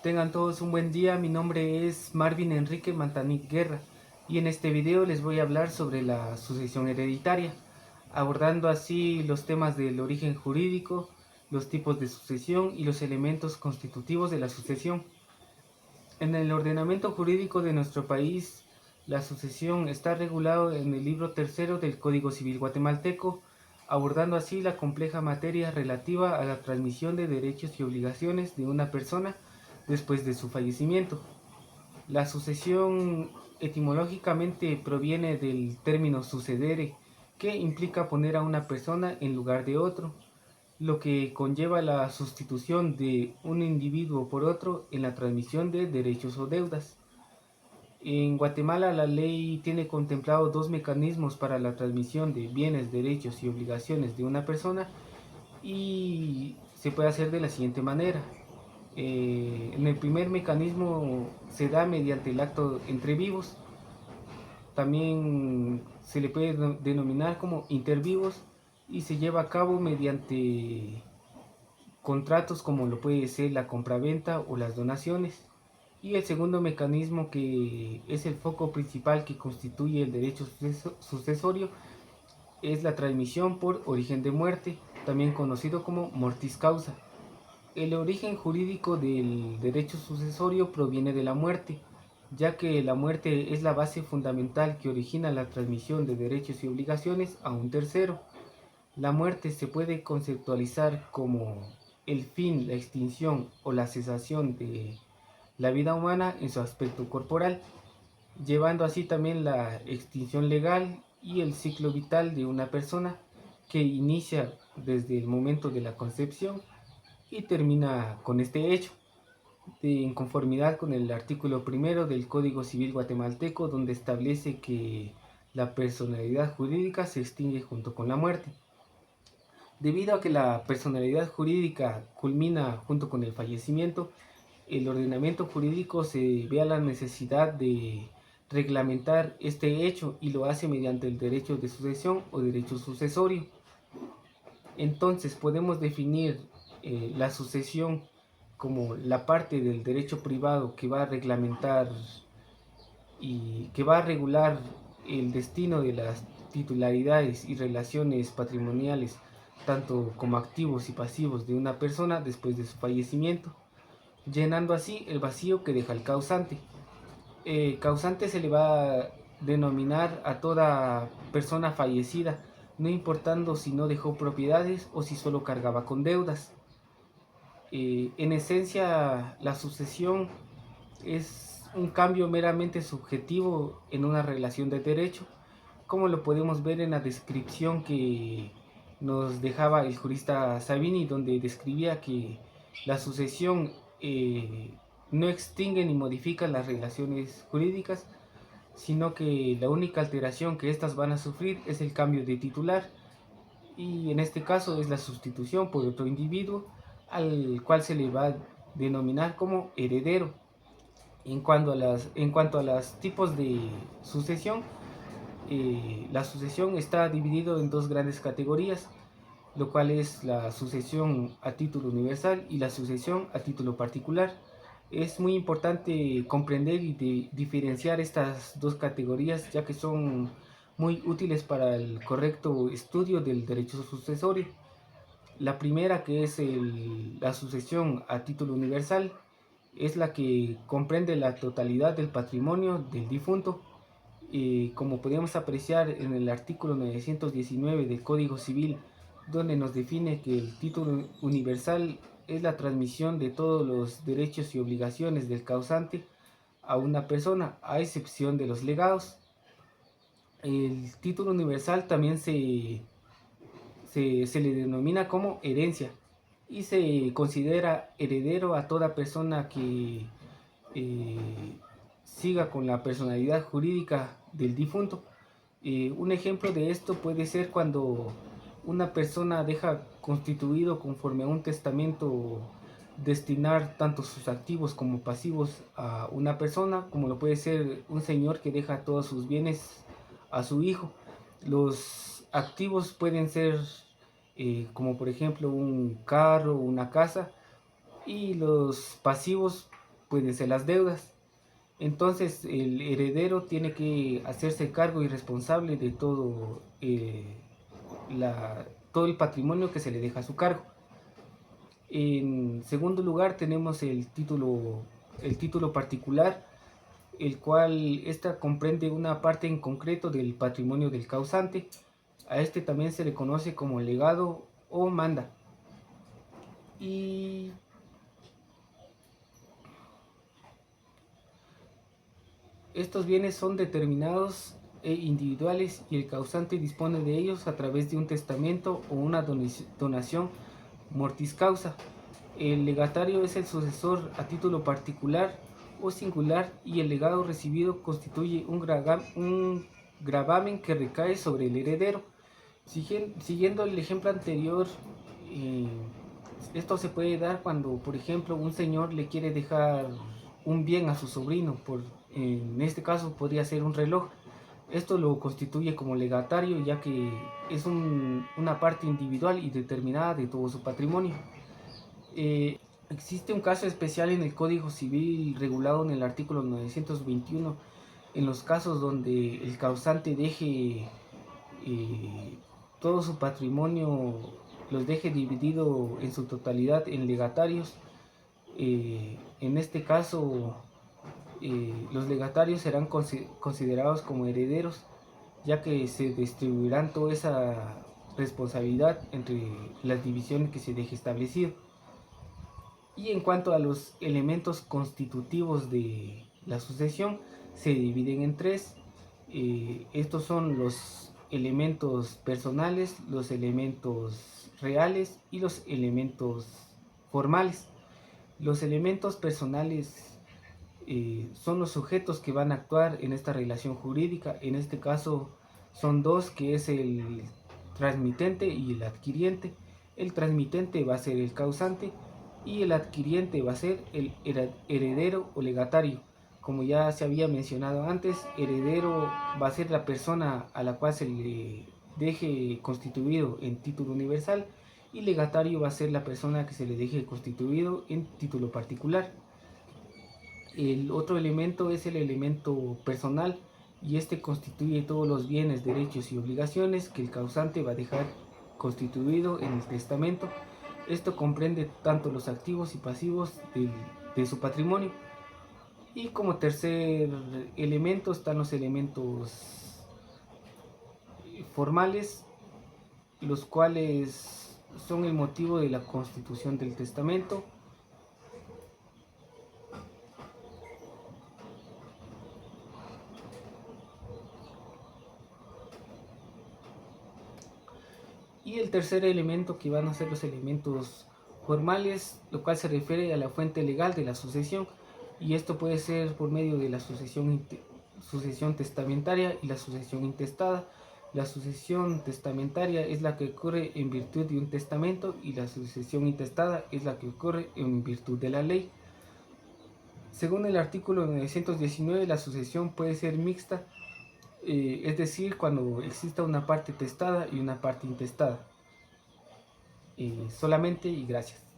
Tengan todos un buen día, mi nombre es Marvin Enrique Mantanic Guerra y en este video les voy a hablar sobre la sucesión hereditaria, abordando así los temas del origen jurídico, los tipos de sucesión y los elementos constitutivos de la sucesión. En el ordenamiento jurídico de nuestro país, la sucesión está regulado en el libro tercero del Código Civil guatemalteco, abordando así la compleja materia relativa a la transmisión de derechos y obligaciones de una persona después de su fallecimiento. La sucesión etimológicamente proviene del término sucedere, que implica poner a una persona en lugar de otro, lo que conlleva la sustitución de un individuo por otro en la transmisión de derechos o deudas. En Guatemala la ley tiene contemplado dos mecanismos para la transmisión de bienes, derechos y obligaciones de una persona y se puede hacer de la siguiente manera. En el primer mecanismo se da mediante el acto entre vivos, también se le puede denominar como intervivos y se lleva a cabo mediante contratos como lo puede ser la compraventa o las donaciones. Y el segundo mecanismo, que es el foco principal que constituye el derecho sucesorio, es la transmisión por origen de muerte, también conocido como mortis causa. El origen jurídico del derecho sucesorio proviene de la muerte, ya que la muerte es la base fundamental que origina la transmisión de derechos y obligaciones a un tercero. La muerte se puede conceptualizar como el fin, la extinción o la cesación de la vida humana en su aspecto corporal, llevando así también la extinción legal y el ciclo vital de una persona que inicia desde el momento de la concepción y termina con este hecho, en conformidad con el artículo primero del Código Civil guatemalteco, donde establece que la personalidad jurídica se extingue junto con la muerte. Debido a que la personalidad jurídica culmina junto con el fallecimiento, el ordenamiento jurídico se ve a la necesidad de reglamentar este hecho y lo hace mediante el derecho de sucesión o derecho sucesorio. Entonces podemos definir la sucesión como la parte del derecho privado que va a reglamentar y que va a regular el destino de las titularidades y relaciones patrimoniales, tanto como activos y pasivos de una persona después de su fallecimiento, llenando así el vacío que deja el causante. Causante se le va a denominar a toda persona fallecida, no importando si no dejó propiedades o si solo cargaba con deudas. En esencia, la sucesión es un cambio meramente subjetivo en una relación de derecho, como lo podemos ver en la descripción que nos dejaba el jurista Savini, donde describía que la sucesión no extingue ni modifica las relaciones jurídicas, sino que la única alteración que éstas van a sufrir es el cambio de titular, y en este caso es la sustitución por otro individuo al cual se le va a denominar como heredero. En cuanto a los tipos de sucesión, la sucesión está dividida en dos grandes categorías, lo cual es la sucesión a título universal y la sucesión a título particular. Es muy importante comprender y diferenciar estas dos categorías, ya que son muy útiles para el correcto estudio del derecho sucesorio. La primera, que es la sucesión a título universal, es la que comprende la totalidad del patrimonio del difunto. Como podemos apreciar en el artículo 919 del Código Civil, donde nos define que el título universal es la transmisión de todos los derechos y obligaciones del causante a una persona, a excepción de los legados. El título universal también se le denomina como herencia y se considera heredero a toda persona que eh, siga con la personalidad jurídica del difunto. Un ejemplo de esto puede ser cuando una persona deja constituido conforme a un testamento destinar tanto sus activos como pasivos a una persona, como lo puede ser un señor que deja todos sus bienes a su hijo. Los activos pueden ser como por ejemplo un carro, una casa, y los pasivos pueden ser las deudas. Entonces el heredero tiene que hacerse cargo y responsable de todo el patrimonio que se le deja a su cargo. En segundo lugar tenemos el título particular, el cual comprende una parte en concreto del patrimonio del causante. A este también se le conoce como legado o manda. Y estos bienes son determinados e individuales y el causante dispone de ellos a través de un testamento o una donación mortis causa. El legatario es el sucesor a título particular o singular y el legado recibido constituye un gravamen que recae sobre el heredero. Siguiendo el ejemplo anterior, esto se puede dar cuando, por ejemplo, un señor le quiere dejar un bien a su sobrino, en este caso podría ser un reloj. Esto lo constituye como legatario, ya que es una parte individual y determinada de todo su patrimonio. Existe un caso especial en el Código Civil regulado en el artículo 921, en los casos donde el causante deje todo su patrimonio, los deje dividido en su totalidad en legatarios. En este caso, los legatarios serán considerados como herederos, ya que se distribuirán toda esa responsabilidad entre las divisiones que se deje establecido. Y en cuanto a los elementos constitutivos de la sucesión, se dividen en tres. Estos son los elementos personales, los elementos reales y los elementos formales. Los elementos personales son los sujetos que van a actuar en esta relación jurídica. En este caso son dos, que es el transmitente y el adquiriente. El transmitente va a ser el causante y el adquiriente va a ser el heredero o legatario. Como ya se había mencionado antes, heredero va a ser la persona a la cual se le deje constituido en título universal y legatario va a ser la persona que se le deje constituido en título particular. El otro elemento es el elemento personal y este constituye todos los bienes, derechos y obligaciones que el causante va a dejar constituido en el testamento. Esto comprende tanto los activos y pasivos de su patrimonio. Y como tercer elemento están los elementos formales, los cuales son el motivo de la constitución del testamento. Y el tercer elemento, que van a ser los elementos formales, lo cual se refiere a la fuente legal de la sucesión, y esto puede ser por medio de la sucesión testamentaria y la sucesión intestada. La sucesión testamentaria es la que ocurre en virtud de un testamento y la sucesión intestada es la que ocurre en virtud de la ley. Según el artículo 919, la sucesión puede ser mixta, es decir, cuando exista una parte testada y una parte intestada. Solamente, y gracias.